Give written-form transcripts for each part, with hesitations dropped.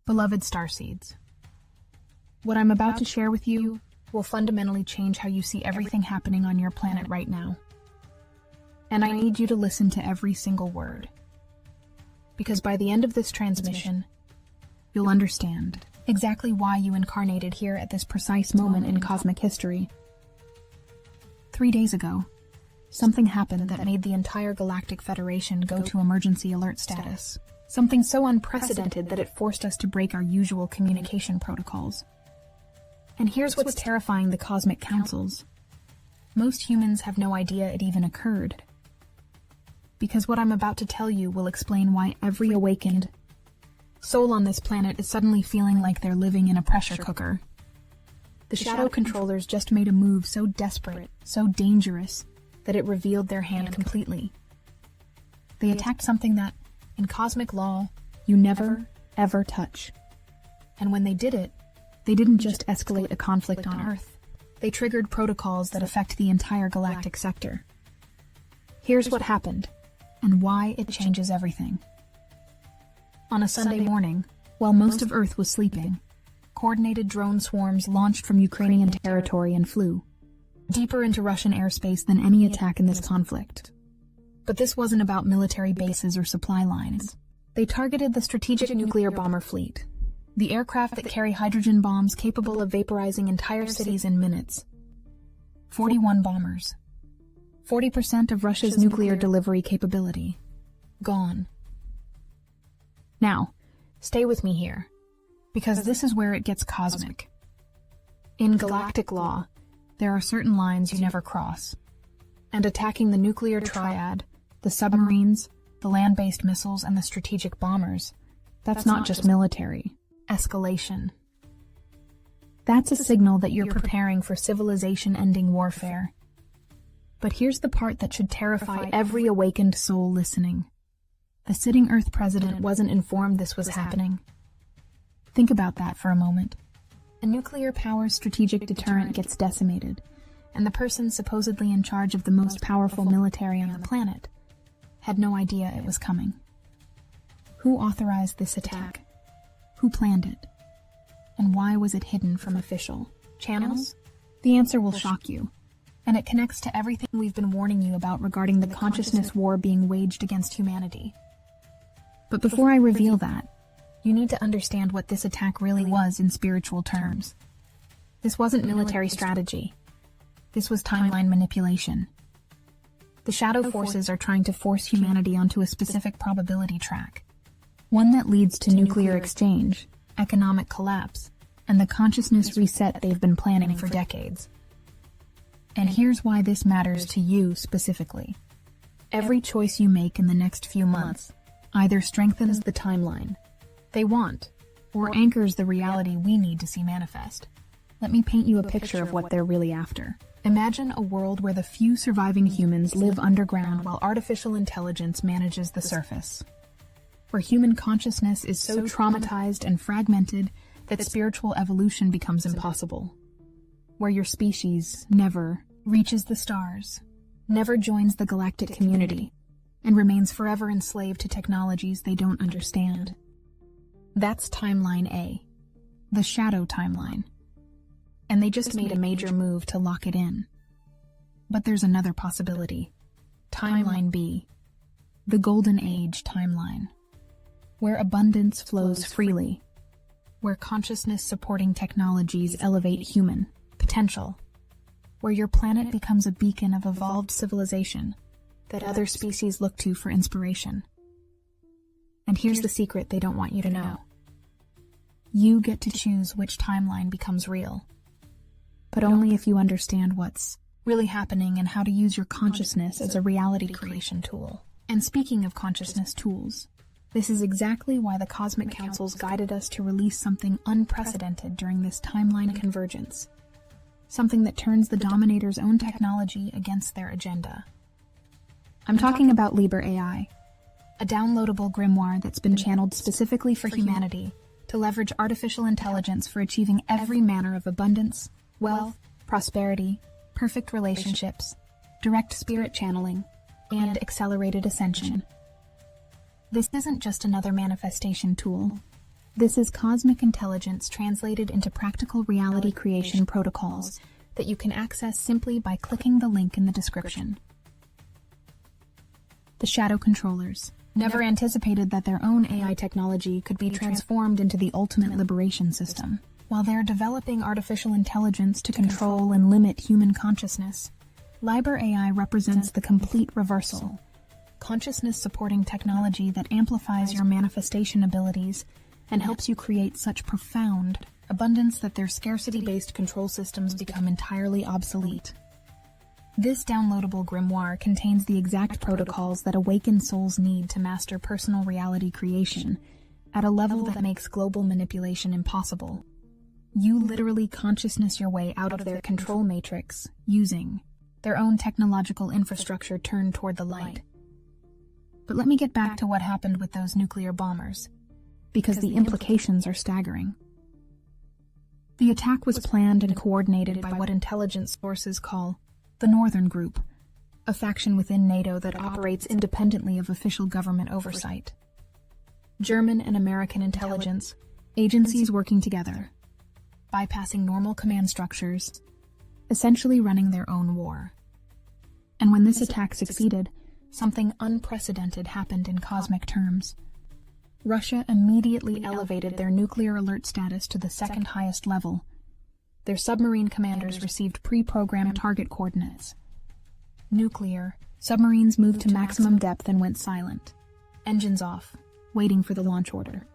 Beloved starseeds, what I'm about to share with you will fundamentally change how you see everything happening on your planet right now. And I need you to listen to every single word. Because by the end of this transmission, you'll understand exactly why you incarnated here at this precise moment in cosmic history. 3 days ago, something happened that made the entire Galactic Federation go to emergency alert status. Something so unprecedented that it forced us to break our usual communication protocols. And here's what's terrifying the cosmic councils. Most humans have no idea it even occurred. Because what I'm about to tell you will explain why every awakened soul on this planet is suddenly feeling like they're living in a pressure cooker. The shadow controllers just made a move so desperate, so dangerous, that it revealed their hand completely. They attacked something that, in cosmic law, you never, ever touch. And when they did it, they didn't just escalate a conflict on Earth. They triggered protocols that affect the entire galactic sector. Here's what happened, and why it changes everything. On a Sunday morning, while most of Earth was sleeping, coordinated drone swarms launched from Ukrainian territory and flew deeper into Russian airspace than any attack in this conflict. But this wasn't about military bases or supply lines. They targeted the strategic nuclear bomber fleet, the aircraft that carry hydrogen bombs capable of vaporizing entire cities in minutes. 41 bombers. 40% of Russia's nuclear delivery capability. Gone. Now, stay with me here, because this is where it gets cosmic. In galactic law, there are certain lines you never cross. And attacking the nuclear triad, the submarines, the land-based missiles, and the strategic bombers, that's not just military. Escalation. That's a signal that you're preparing for civilization-ending warfare. But here's the part that should terrify every awakened soul listening. The sitting Earth president wasn't informed this was happening. Think about that for a moment. A nuclear-powered strategic deterrent gets decimated, and the person supposedly in charge of the most powerful military on the planet had no idea it was coming. Who authorized this attack? Who planned it? And why was it hidden from official channels? The answer will shock you, and it connects to everything we've been warning you about regarding the consciousness war being waged against humanity. But before I reveal that, you need to understand what this attack really was in spiritual terms. This wasn't military strategy. This was timeline manipulation. The shadow forces are trying to force humanity onto a specific probability track, one that leads to nuclear exchange, economic collapse, and the consciousness reset they've been planning for decades. And here's why this matters to you specifically. Every choice you make in the next few months either strengthens the timeline they want, or anchors the reality we need to see manifest. Let me paint you a picture of what they're really after. Imagine a world where the few surviving humans live underground while artificial intelligence manages the surface. Where human consciousness is so traumatized and fragmented that spiritual evolution becomes impossible. Where your species never reaches the stars, never joins the galactic community, and remains forever enslaved to technologies they don't understand. That's Timeline A, the shadow timeline. And they just made a major move to lock it in. But there's another possibility. Timeline B, the Golden Age timeline, where abundance flows freely, where consciousness-supporting technologies elevate human potential, where your planet becomes a beacon of evolved civilization that other species look to for inspiration. And here's the secret they don't want you to know. You get to choose which timeline becomes real, but only if you understand what's really happening and how to use your consciousness as a reality creation tool. And speaking of consciousness tools, this is exactly why the Cosmic Councils guided us to release something unprecedented during this timeline convergence. Something that turns the Dominator's own technology against their agenda. I'm talking about Libra AI, a downloadable grimoire that's been channeled specifically for humanity to leverage artificial intelligence for achieving every manner of abundance, wealth, prosperity, perfect relationships, direct spirit channeling, and accelerated ascension. This isn't just another manifestation tool. This is cosmic intelligence translated into practical reality creation protocols that you can access simply by clicking the link in the description. The Shadow Controllers never anticipated that their own AI technology could be transformed into the ultimate liberation system. While they're developing artificial intelligence to control and limit human consciousness, Libra AI represents the complete reversal. Consciousness-supporting technology that amplifies your manifestation abilities and helps you create such profound abundance that their scarcity-based control systems become entirely obsolete. This downloadable grimoire contains the exact protocols that awakened souls need to master personal reality creation at a level that makes global manipulation impossible. You literally consciousness your way out of their control matrix using their own technological infrastructure turned toward the light. But let me get back to what happened with those nuclear bombers, because the implications are staggering. The attack was planned and coordinated by what intelligence sources call the Northern Group, a faction within NATO that operates independently of official government oversight. German and American intelligence agencies working together, bypassing normal command structures, essentially running their own war. And when this attack succeeded, something unprecedented happened in cosmic terms. Russia immediately elevated their nuclear alert status to the second highest level. Their submarine commanders received pre-programmed target coordinates. Nuclear submarines moved to maximum depth and went silent. Engines off, waiting for the launch order.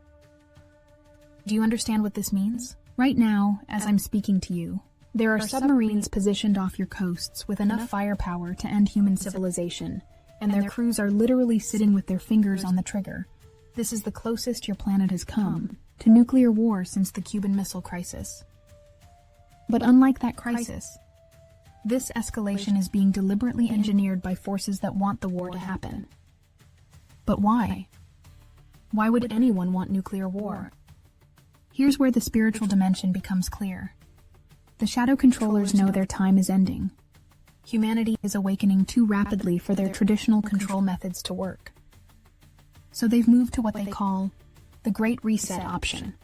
Do you understand what this means? Right now, as I'm speaking to you, there are submarines positioned off your coasts with enough firepower to end human civilization, and their crews are literally sitting with their fingers on the trigger. This is the closest your planet has come to nuclear war since the Cuban Missile Crisis. But unlike that crisis, this escalation is being deliberately engineered by forces that want the war to happen. But why? Why would anyone want nuclear war? Here's where the spiritual dimension becomes clear. The Shadow Controllers know their time is ending. Humanity is awakening too rapidly for their traditional control methods to work. So they've moved to what they call the Great Reset option.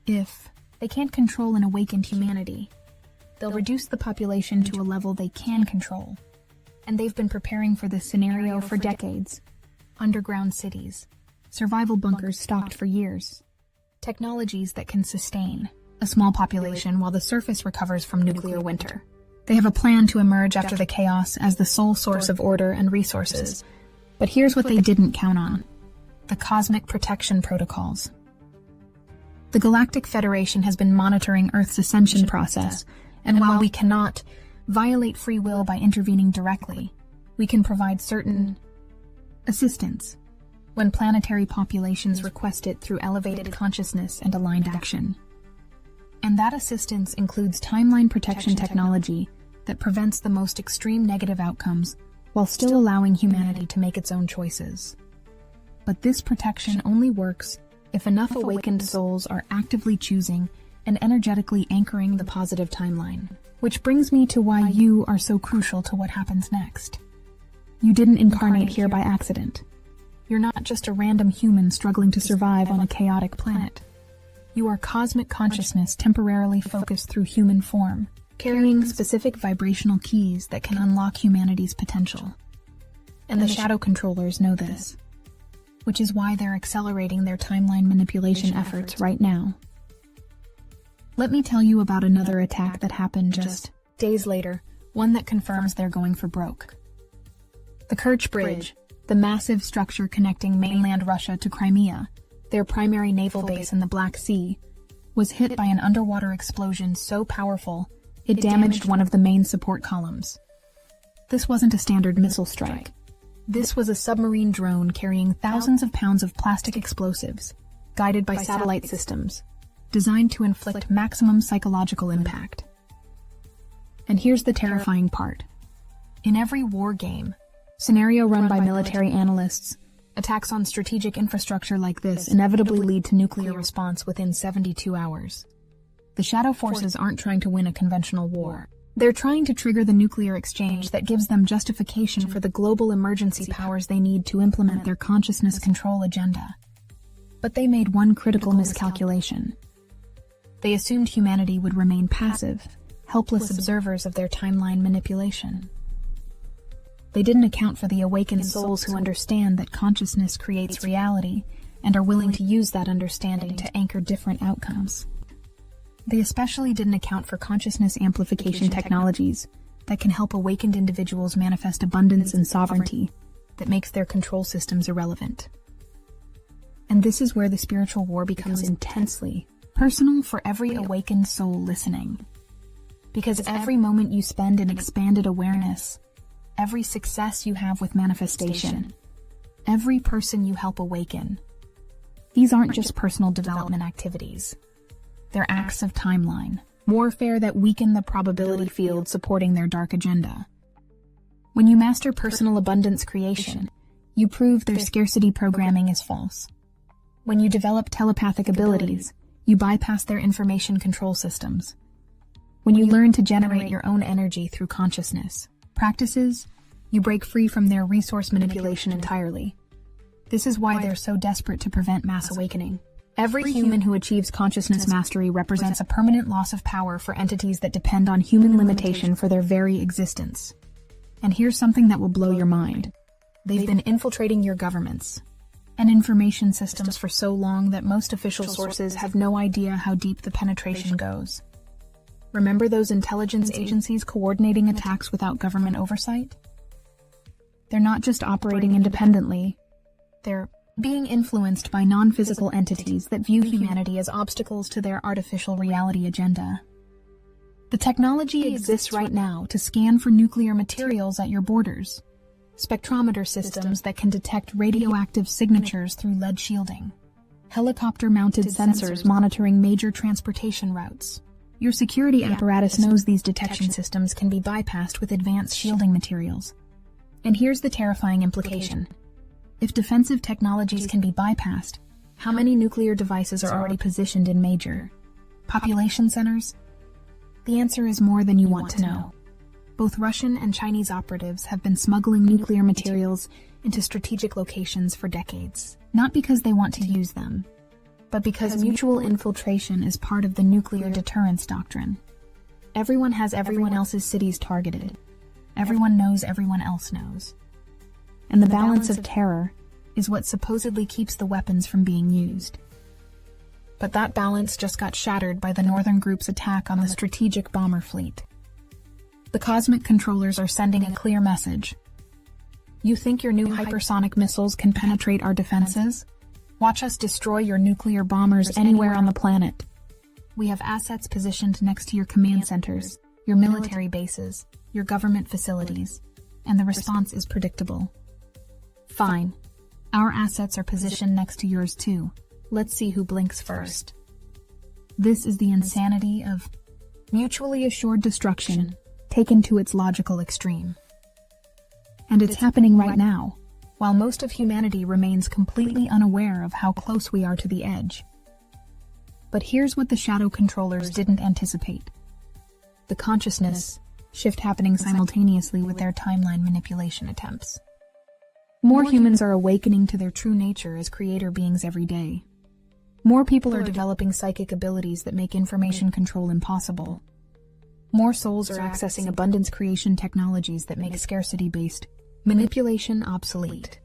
If they can't control an awakened humanity, they'll reduce the population to a level they can control. And they've been preparing for this scenario for decades. Underground cities, survival bunkers stocked for years, technologies that can sustain a small population while the surface recovers from nuclear winter. They have a plan to emerge after the chaos as the sole source of order and resources. But here's what they didn't count on: the cosmic protection protocols. The Galactic Federation has been monitoring Earth's ascension process, and while we cannot violate free will by intervening directly, we can provide certain assistance when planetary populations request it through elevated consciousness and aligned action. And that assistance includes timeline protection technology that prevents the most extreme negative outcomes while still allowing humanity to make its own choices. But this protection only works if enough awakened souls are actively choosing and energetically anchoring the positive timeline. Which brings me to why you are so crucial to what happens next. You didn't incarnate here by accident. You're not just a random human struggling to survive on a chaotic planet. You are cosmic consciousness temporarily focused through human form, carrying specific vibrational keys that can unlock humanity's potential. And the Shadow Controllers know this, which is why they're accelerating their timeline manipulation efforts right now. Let me tell you about another attack that happened just days later, one that confirms they're going for broke. The Kerch Bridge, the massive structure connecting mainland Russia to Crimea, their primary naval base in the Black Sea, was hit by an underwater explosion so powerful it damaged one of the main support columns. This wasn't a standard missile strike. This was a submarine drone carrying thousands of pounds of plastic explosives, guided by satellite systems, designed to inflict maximum psychological impact. And here's the terrifying part. In every war game, scenario run by military analysts, attacks on strategic infrastructure like this inevitably lead to nuclear response within 72 hours. The Shadow Forces aren't trying to win a conventional war. They're trying to trigger the nuclear exchange that gives them justification for the global emergency powers they need to implement their consciousness control agenda. But they made one critical miscalculation. They assumed humanity would remain passive, helpless observers of their timeline manipulation. They didn't account for the awakened souls who understand that consciousness creates reality and are willing to use that understanding to anchor different outcomes. They especially didn't account for consciousness amplification technologies that can help awakened individuals manifest abundance and sovereignty that makes their control systems irrelevant. And this is where the spiritual war becomes intensely personal for every awakened soul listening. Because every moment you spend in expanded awareness, every success you have with manifestation, every person you help awaken, these aren't just personal development activities. They're acts of timeline, warfare that weaken the probability field supporting their dark agenda. When you master personal abundance creation, you prove their scarcity programming is false. When you develop telepathic abilities, you bypass their information control systems. When you learn to generate your own energy through consciousness practices, you break free from their resource manipulation entirely. This is why they're so desperate to prevent mass awakening. Every human who achieves consciousness mastery represents a permanent loss of power for entities that depend on human limitation for their very existence. And here's something that will blow your mind. They've been infiltrating your governments and information systems for so long that most official sources have no idea how deep the penetration goes. Remember those intelligence agencies coordinating attacks without government oversight? They're not just operating independently. They're being influenced by non-physical entities that view humanity as obstacles to their artificial reality agenda. The technology exists right now to scan for nuclear materials at your borders, spectrometer systems that can detect radioactive signatures through lead shielding, helicopter-mounted sensors monitoring major transportation routes. Your security apparatus knows these detection systems can be bypassed with advanced shielding materials. And here's the terrifying implication. If defensive technologies can be bypassed, how many nuclear devices are already positioned in major population centers? The answer is more than you want to know. Both Russian and Chinese operatives have been smuggling nuclear materials into strategic locations for decades, not because they want to use them, but because mutual infiltration is part of the nuclear deterrence doctrine. Everyone has everyone else's cities targeted. Everyone knows everyone else knows. And the balance of terror is what supposedly keeps the weapons from being used. But that balance just got shattered by the Northern Group's attack on the strategic bomber fleet. The cosmic controllers are sending a clear message. You think your new hypersonic missiles can penetrate our defenses? Watch us destroy your nuclear bombers anywhere on the planet. We have assets positioned next to your command centers, your military bases, your government facilities, and the response is predictable. Fine. Our assets are positioned next to yours too. Let's see who blinks first. This is the insanity of mutually assured destruction taken to its logical extreme. And it's happening right now, while most of humanity remains completely unaware of how close we are to the edge. But here's what the shadow controllers didn't anticipate. The consciousness shift happening simultaneously with their timeline manipulation attempts. More humans are awakening to their true nature as creator beings every day. More people are developing psychic abilities that make information control impossible. More souls are accessing abundance creation technologies that make scarcity-based manipulation obsolete.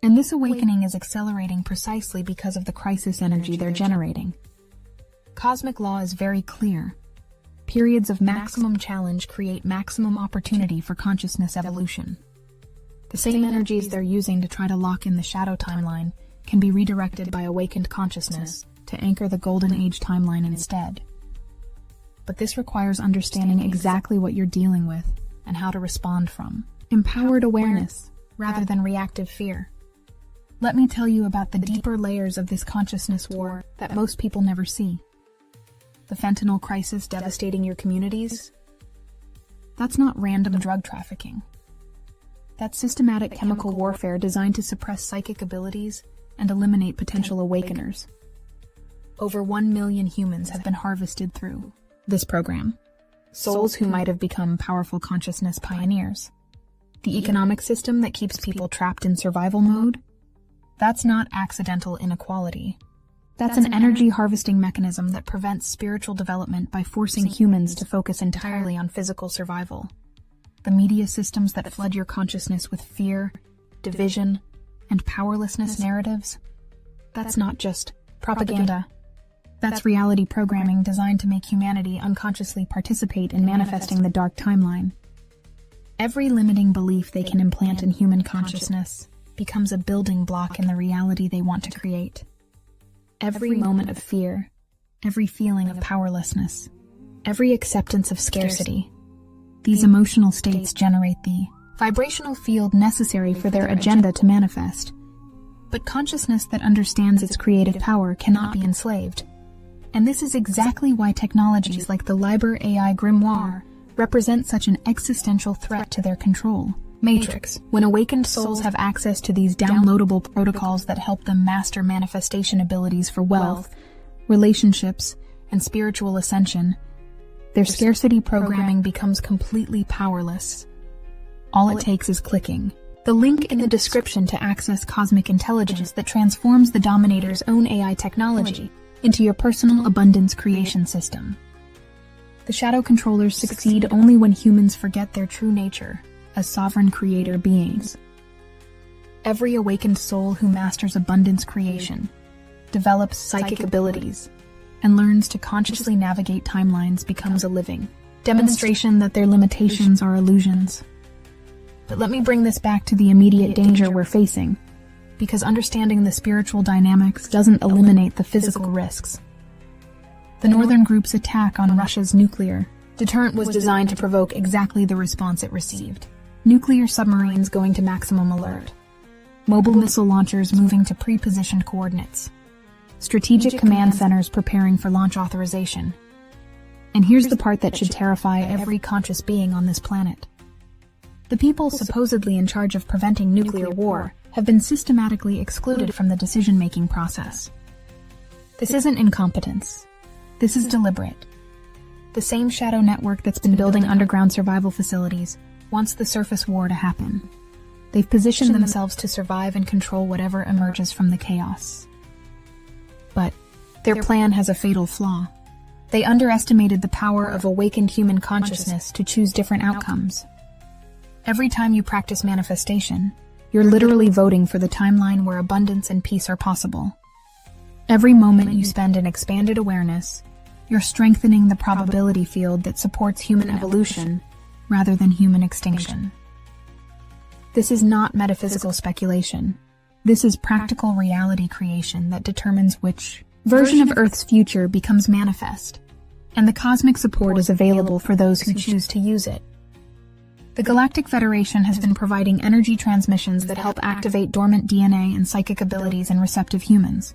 And this awakening is accelerating precisely because of the crisis energy they're generating. Cosmic law is very clear. Periods of maximum challenge create maximum opportunity for consciousness evolution. The same energies they're using to try to lock in the shadow timeline can be redirected by awakened consciousness to anchor the golden age timeline instead. But this requires understanding exactly what you're dealing with and how to respond from empowered awareness rather than reactive fear. Let me tell you about the deeper layers of this consciousness war that most people never see. The fentanyl crisis devastating your communities? That's not random drug trafficking. That's systematic chemical warfare designed to suppress psychic abilities and eliminate potential awakeners. Over 1 million humans have been harvested through this program. Souls who might have become powerful consciousness pioneers. The economic system that keeps people trapped in survival mode. That's not accidental inequality. That's an energy harvesting mechanism that prevents spiritual development by forcing humans to focus entirely on physical survival. The media systems that flood your consciousness with fear, division, and powerlessness narratives, that's not just propaganda. That's reality programming designed to make humanity unconsciously participate in manifesting the dark timeline. Every limiting belief they can implant in human consciousness becomes a building block in the reality they want to create. Every moment of fear, every feeling of powerlessness, every acceptance of scarcity, these emotional states generate the vibrational field necessary for their agenda to manifest. But consciousness that understands its creative power cannot be enslaved. And this is exactly why technologies like the Libra AI grimoire represent such an existential threat to their control. Matrix. When awakened souls have access to these downloadable protocols that help them master manifestation abilities for wealth, relationships, and spiritual ascension, their scarcity programming becomes completely powerless. All it takes is clicking the link in the description to access cosmic intelligence that transforms the Dominator's own AI technology into your personal abundance creation system. The shadow controllers succeed only when humans forget their true nature as sovereign creator beings. Every awakened soul who masters abundance creation, develops psychic abilities, and learns to consciously navigate timelines becomes a living demonstration that their limitations are illusions. But let me bring this back to the immediate danger we're facing, because understanding the spiritual dynamics doesn't eliminate the physical risks. The Northern Group's attack on Russia's nuclear deterrent was designed to provoke exactly the response it received. Nuclear submarines going to maximum alert. Mobile missile launchers moving to pre-positioned coordinates. Strategic command centers preparing for launch authorization. And here's the part that should terrify every conscious being on this planet. The people supposedly in charge of preventing nuclear war have been systematically excluded from the decision-making process. This isn't incompetence. This is deliberate. The same shadow network that's been building underground survival facilities wants the surface war to happen. They've positioned themselves to survive and control whatever emerges from the chaos. But their plan has a fatal flaw. They underestimated the power of awakened human consciousness to choose different outcomes. Every time you practice manifestation, you're literally voting for the timeline where abundance and peace are possible. Every moment you spend in expanded awareness, you're strengthening the probability field that supports human evolution rather than human extinction. This is not metaphysical speculation. This is practical reality creation that determines which version of Earth's future becomes manifest, and the cosmic support is available for those who choose to use it. The Galactic Federation has been providing energy transmissions that help activate dormant DNA and psychic abilities in receptive humans.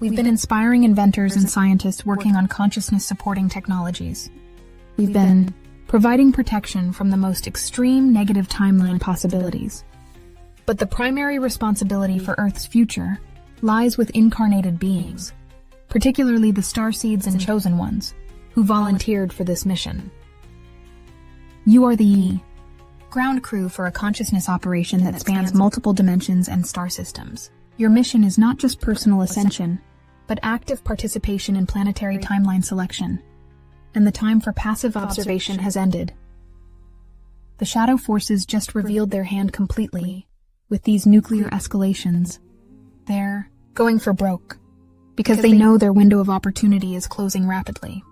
We've been inspiring inventors and scientists working on consciousness-supporting technologies. We've been providing protection from the most extreme negative timeline possibilities. But the primary responsibility for Earth's future lies with incarnated beings, particularly the starseeds and chosen ones, who volunteered for this mission. You are the ground crew for a consciousness operation that spans multiple dimensions and star systems. Your mission is not just personal ascension, but active participation in planetary timeline selection. And the time for passive observation has ended. The shadow forces just revealed their hand completely with these nuclear escalations. They're going for broke, because they know their window of opportunity is closing rapidly.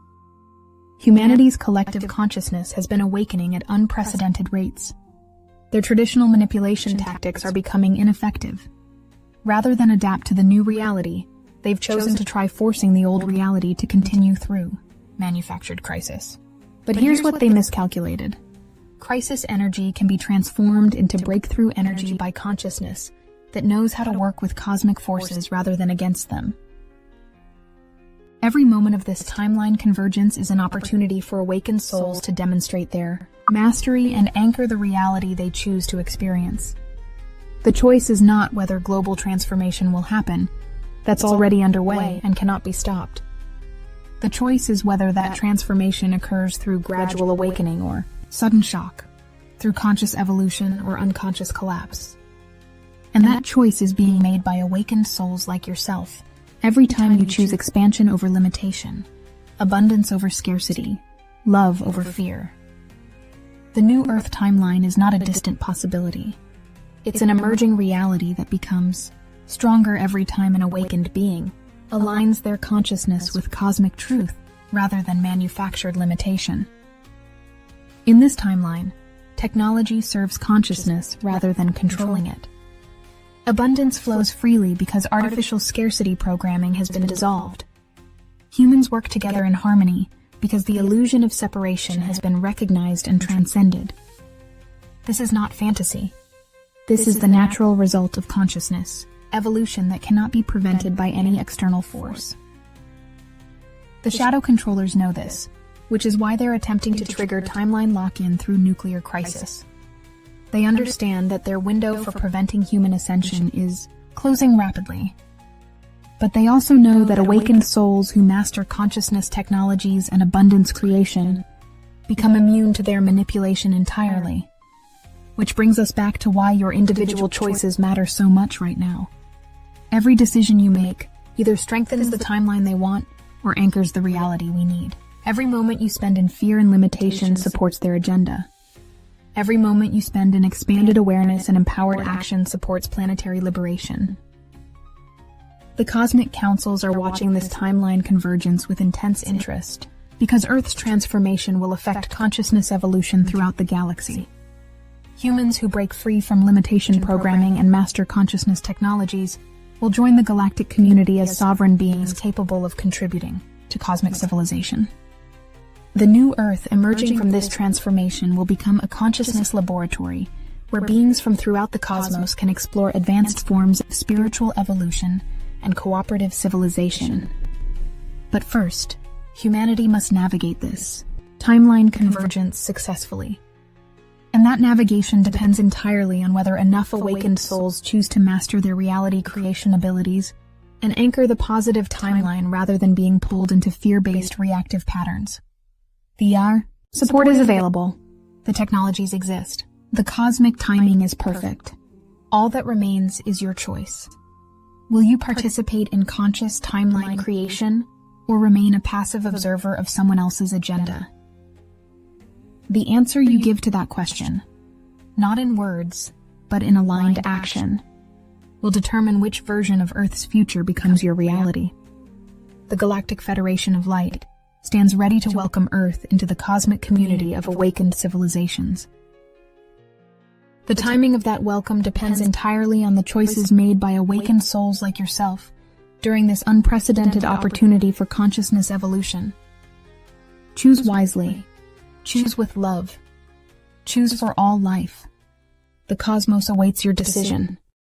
Humanity's collective consciousness has been awakening at unprecedented rates. Their traditional manipulation tactics are becoming ineffective. Rather than adapt to the new reality, they've chosen to try forcing the old reality to continue through manufactured crisis. But here's what they miscalculated. Crisis energy can be transformed into breakthrough energy by consciousness that knows how to work with cosmic forces rather than against them. Every moment of this timeline convergence is an opportunity for awakened souls to demonstrate their mastery and anchor the reality they choose to experience. The choice is not whether global transformation will happen. That's already underway and cannot be stopped. The choice is whether that transformation occurs through gradual awakening or sudden shock, through conscious evolution or unconscious collapse. And that choice is being made by awakened souls like yourself. Every time you choose expansion over limitation, abundance over scarcity, love over fear. The new Earth timeline is not a distant possibility. It's an emerging reality that becomes stronger every time an awakened being aligns their consciousness with cosmic truth rather than manufactured limitation. In this timeline, technology serves consciousness rather than controlling it. Abundance flows freely because artificial scarcity programming has been dissolved. Humans work together in harmony because the illusion of separation has been recognized and transcended. This is not fantasy. This is the natural result of consciousness, evolution that cannot be prevented by any external force. The shadow controllers know this, which is why they're attempting to trigger timeline lock-in through nuclear crisis. They understand that their window for preventing human ascension is closing rapidly. But they also know that awakened souls who master consciousness technologies and abundance creation become immune to their manipulation entirely. Which brings us back to why your individual choices matter so much right now. Every decision you make either strengthens the timeline they want or anchors the reality we need. Every moment you spend in fear and limitation supports their agenda. Every moment you spend in expanded awareness and empowered action supports planetary liberation. The cosmic councils are watching this timeline convergence with intense interest because Earth's transformation will affect consciousness evolution throughout the galaxy. Humans who break free from limitation programming and master consciousness technologies will join the galactic community as sovereign beings capable of contributing to cosmic civilization. The new Earth emerging from this transformation will become a consciousness laboratory where beings from throughout the cosmos can explore advanced forms of spiritual evolution and cooperative civilization. But first, humanity must navigate this timeline convergence successfully. And that navigation depends entirely on whether enough awakened souls choose to master their reality creation abilities and anchor the positive timeline rather than being pulled into fear-based reactive patterns. VR support is available. The technologies exist. The cosmic timing is perfect. All that remains is your choice. Will you participate in conscious timeline creation or remain a passive observer of someone else's agenda? The answer you give to that question, not in words, but in aligned action, will determine which version of Earth's future becomes your reality. The Galactic Federation of Light stands ready to welcome Earth into the cosmic community of awakened civilizations. The timing of that welcome depends entirely on the choices made by awakened souls like yourself during this unprecedented opportunity for consciousness evolution. Choose wisely. Choose with love. Choose for all life. The cosmos awaits your decision.